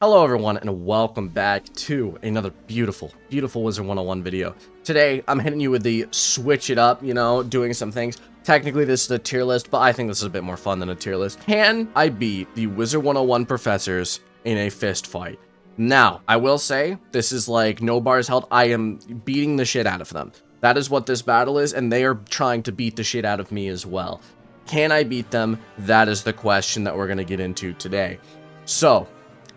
Hello everyone and welcome back to another beautiful Wizard101 video. Today I'm hitting you with the switch it up, doing some things. Technically this is a tier list, but I think this is a bit more fun than a tier list. Can I beat the Wizard101 professors in a fist fight? Now, I will say, this is like no bars held. I am beating the shit out of them. That is what this battle is, and they are trying to beat the shit out of me as well. Can I beat them? That is the question that we're going to get into today. So,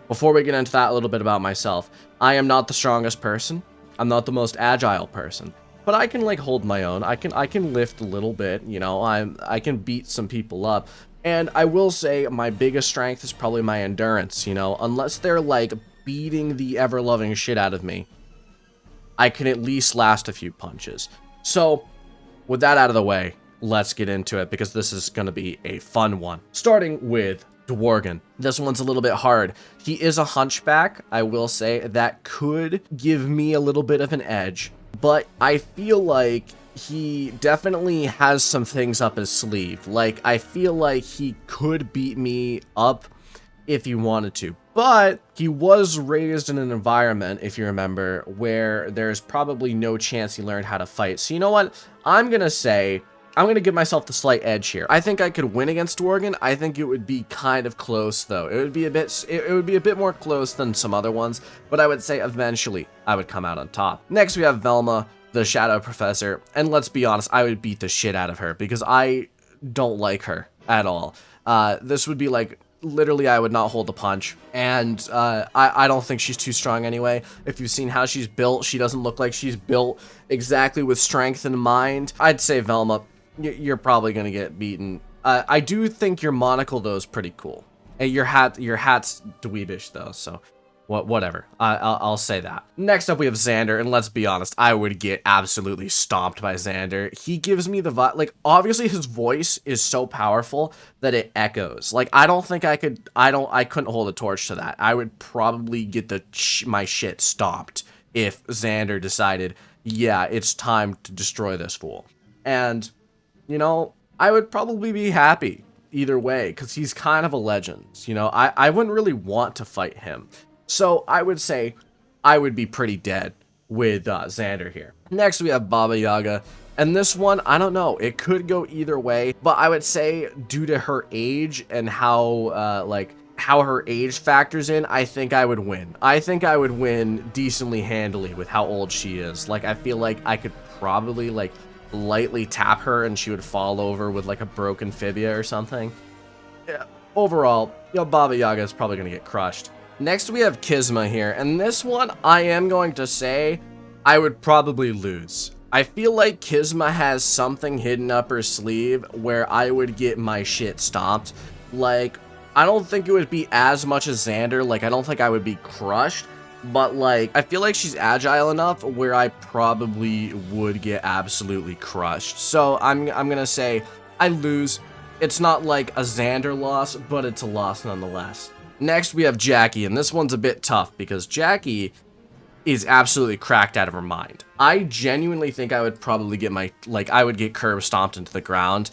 before we get into that, a little bit about myself. I am not the strongest person. I'm not the most agile person. But I can hold my own. I can lift a little bit, I can beat some people up. And I will say my biggest strength is probably my endurance, unless they're beating the ever-loving shit out of me, I can at least last a few punches. So, with that out of the way, let's get into it because this is going to be a fun one. Starting with Dwarven. This one's a little bit hard. He is a hunchback, I will say. That could give me a little bit of an edge, but I feel like he definitely has some things up his sleeve. I feel like he could beat me up if he wanted to. But he was raised in an environment, if you remember, where there's probably no chance he learned how to fight. So you know what? I'm going to give myself the slight edge here. I think I could win against Dwarven. I think it would be kind of close though. It would be a bit more close than some other ones, but I would say eventually I would come out on top. Next we have Velma, the Shadow Professor, and let's be honest, I would beat the shit out of her because I don't like her at all. This would be literally I would not hold a punch, and I don't think she's too strong anyway. If you've seen how she's built, she doesn't look like she's built exactly with strength in mind. I'd say Velma, you're probably gonna get beaten. I do think your monocle though is pretty cool. And your hat's dweebish though, so whatever. I'll say that. Next up we have Xander, and let's be honest, I would get absolutely stomped by Xander. He gives me the vibe, obviously his voice is so powerful that it echoes. I don't think I couldn't hold a torch to that. I would probably get my shit stomped if Xander decided, yeah, it's time to destroy this fool. And I would probably be happy either way, because he's kind of a legend. I wouldn't really want to fight him. So I would say I would be pretty dead with Xander here. Next we have Baba Yaga. And this one, I don't know. It could go either way. But I would say due to her age and how her age factors in, I think I would win. I think I would win decently handily with how old she is. I feel like I could probably lightly tap her and she would fall over with a broken fibia or something. Yeah, overall, Baba Yaga is probably going to get crushed. Next we have Kisma here, and this one I am going to say I would probably lose. I feel like Kisma has something hidden up her sleeve where I would get my shit stomped. I don't think it would be as much as Xander. I don't think I would be crushed. But I feel like she's agile enough where I probably would get absolutely crushed. So I'm gonna say I lose. It's not like a Xander loss, but it's a loss nonetheless. Next we have Jackie, and this one's a bit tough because Jackie is absolutely cracked out of her mind. I genuinely think I would probably get I would get curb stomped into the ground.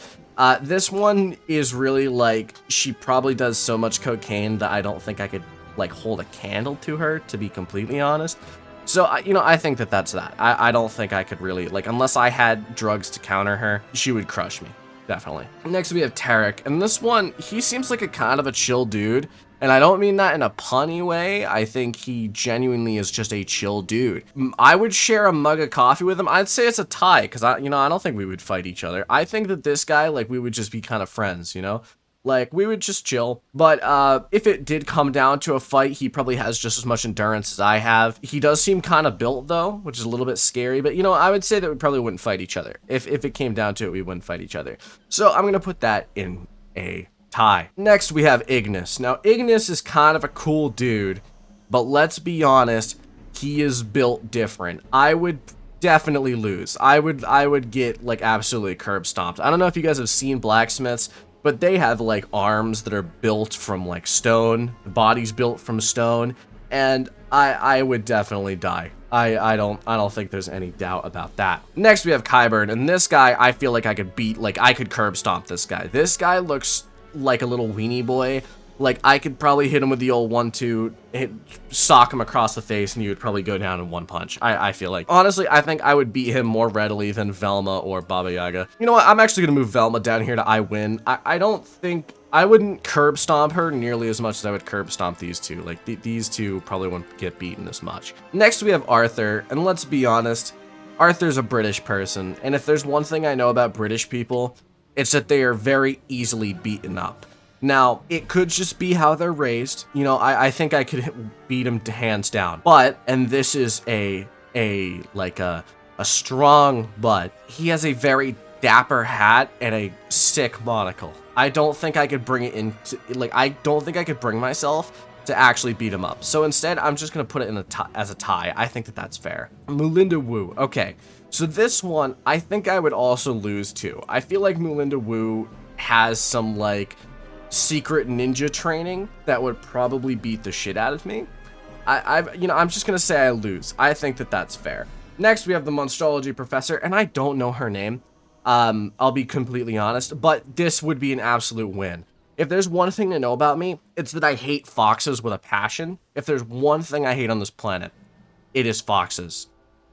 This one is really she probably does so much cocaine that I don't think I could hold a candle to her, to be completely honest. So I think that's that. I don't think I could really unless I had drugs to counter her, she would crush me, definitely. Next we have Tarik, and this one, he seems like a kind of a chill dude, and I don't mean that in a punny way. I think he genuinely is just a chill dude. I would share a mug of coffee with him. I'd say it's a tie because I don't think we would fight each other. I think that this guy we would just be kind of friends, we would just chill. But if it did come down to a fight, he probably has just as much endurance as I have. He does seem kind of built, though, which is a little bit scary. But, I would say that we probably wouldn't fight each other. If it came down to it, we wouldn't fight each other. So I'm going to put that in a tie. Next, we have Ignis. Now, Ignis is kind of a cool dude. But let's be honest, he is built different. I would definitely lose. I would get, absolutely curb stomped. I don't know if you guys have seen blacksmiths, but they have arms that are built from stone, the body's built from stone, and I would definitely die. I don't think there's any doubt about that. Next we have Qyburn, and this guy I feel like I could beat, I could curb stomp this guy. This guy looks like a little weenie boy, Like, I could probably hit him with the old 1-2, sock him across the face, and he would probably go down in one punch, I feel like. Honestly, I think I would beat him more readily than Velma or Baba Yaga. You know what? I'm actually going to move Velma down here to I win. I don't think... I wouldn't curb stomp her nearly as much as I would curb stomp these two. Like, these two probably wouldn't get beaten as much. Next, we have Arthur, and let's be honest, Arthur's a British person, and if there's one thing I know about British people, it's that they are very easily beaten up. Now, it could just be how they're raised. You know, I think I could beat him to hands down. But, and this is a strong but, he has a very dapper hat and a sick monocle. I don't think I could bring it into, like, I don't think I could bring myself to actually beat him up. So instead, I'm just going to put it in as a tie. I think that that's fair. Melinda Wu. Okay, so this one, I think I would also lose to. I feel like Melinda Wu has some, like, secret ninja training that would probably beat the shit out of me. I'm just going to say I lose. I think that that's fair. Next, we have the Monstrology professor, and I don't know her name. I'll be completely honest, but this would be an absolute win. If there's one thing to know about me, it's that I hate foxes with a passion. If there's one thing I hate on this planet, it is foxes.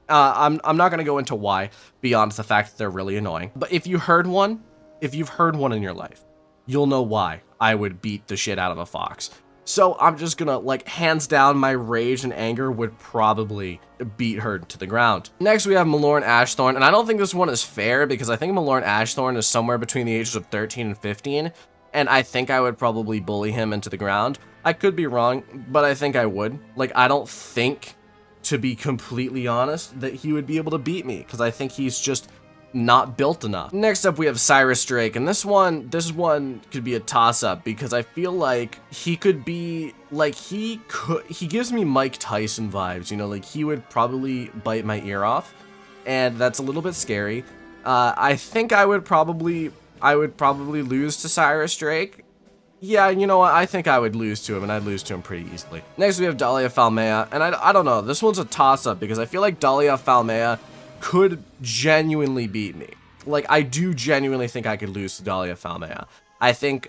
I'm not going to go into why, beyond the fact that they're really annoying. But if you've heard one in your life, you'll know why I would beat the shit out of a fox. So I'm just gonna, like, hands down, my rage and anger would probably beat her to the ground. Next, we have Malorne Ashthorn, and I don't think this one is fair because I think Malorne Ashthorn is somewhere between the ages of 13 and 15, and I think I would probably bully him into the ground. I could be wrong, but I think I would. Like, I don't think, to be completely honest, that he would be able to beat me because I think he's just not built enough. Next up, we have Cyrus Drake, and this one could be a toss-up because I feel like he could be, like, he gives me Mike Tyson vibes, you know, like he would probably bite my ear off, and that's a little bit scary. I think I would probably lose to Cyrus Drake. Yeah, you know what, I think I would lose to him, and I'd lose to him pretty easily. Next, we have Dalia Phalmaya, and I don't know, this one's a toss-up because I feel like Dalia Phalmaya could genuinely beat me. Like, I do genuinely think I could lose to Dalia Phalmaya. I think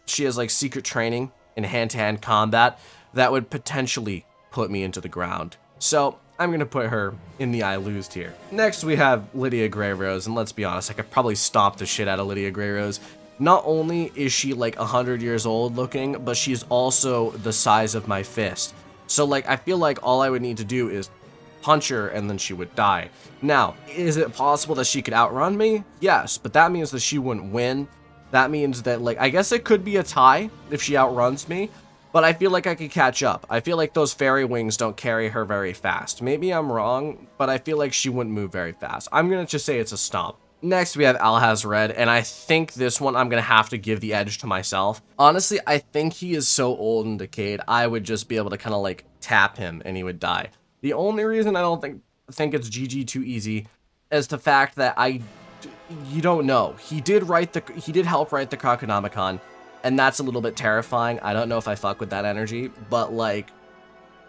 she has, like, secret training in hand-to-hand combat that would potentially put me into the ground. So I'm going to put her in the I lose tier. Next, we have Lydia Grayrose, and let's be honest, I could probably stomp the shit out of Lydia Grayrose. Not only is she, like, 100 years old looking, but she's also the size of my fist. So, like, I feel like all I would need to do is punch her and then she would die. Now, is it possible that she could outrun me? Yes, but that means that she wouldn't win. That means that, like, I guess it could be a tie if she outruns me, but I feel like I could catch up. I feel like those fairy wings don't carry her very fast. Maybe I'm wrong, but I feel like she wouldn't move very fast. I'm gonna just say it's a stomp. Next, we have Hazred, and I think this one I'm gonna have to give the edge to myself. Honestly, I think he is so old and decayed, I would just be able to kind of, like, tap him and he would die. The only reason I don't think it's GG too easy is the fact that you don't know. He did help write the Croconomicon, and that's a little bit terrifying. I don't know if I fuck with that energy, but, like,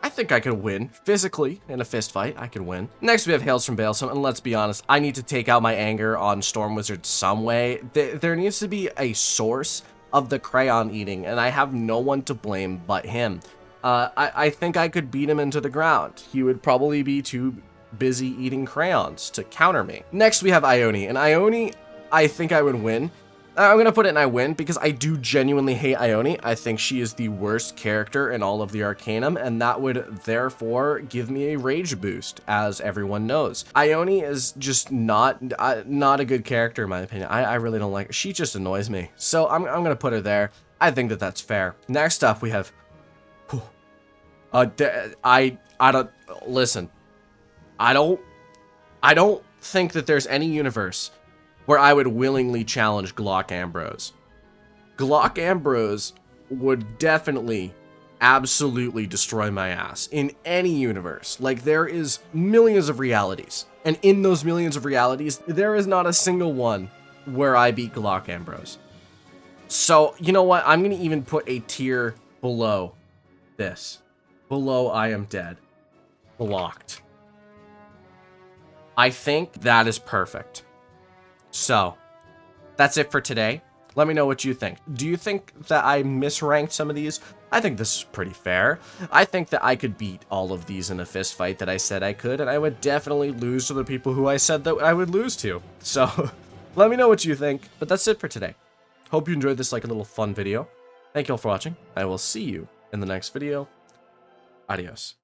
I think I could win. Physically, in a fist fight, I could win. Next, we have Hails from Bale, and let's be honest, I need to take out my anger on Storm Wizard some way. There needs to be a source of the crayon eating, and I have no one to blame but him. I think I could beat him into the ground. He would probably be too busy eating crayons to counter me. Next, we have Ioni, and Ioni, I think I would win. I'm gonna put it in I win because I do genuinely hate Ioni. I think she is the worst character in all of the Arcanum, and that would therefore give me a rage boost, as everyone knows. Ioni is just not a good character in my opinion. I really don't like her. She just annoys me. So I'm gonna put her there. I think that that's fair. Next up, we have I don't listen. I don't think that there's any universe where I would willingly challenge Glock Ambrose. Glock Ambrose would definitely, absolutely destroy my ass in any universe. Like, there is millions of realities, and in those millions of realities, there is not a single one where I beat Glock Ambrose. So, you know what? I'm gonna even put a tier below this. Below I am dead. Blocked. I think that is perfect. So, that's it for today. Let me know what you think. Do you think that I misranked some of these? I think this is pretty fair. I think that I could beat all of these in a fist fight that I said I could, and I would definitely lose to the people who I said that I would lose to. So, let me know what you think, but that's it for today. Hope you enjoyed this like a little fun video. Thank you all for watching. I will see you in the next video. Adios.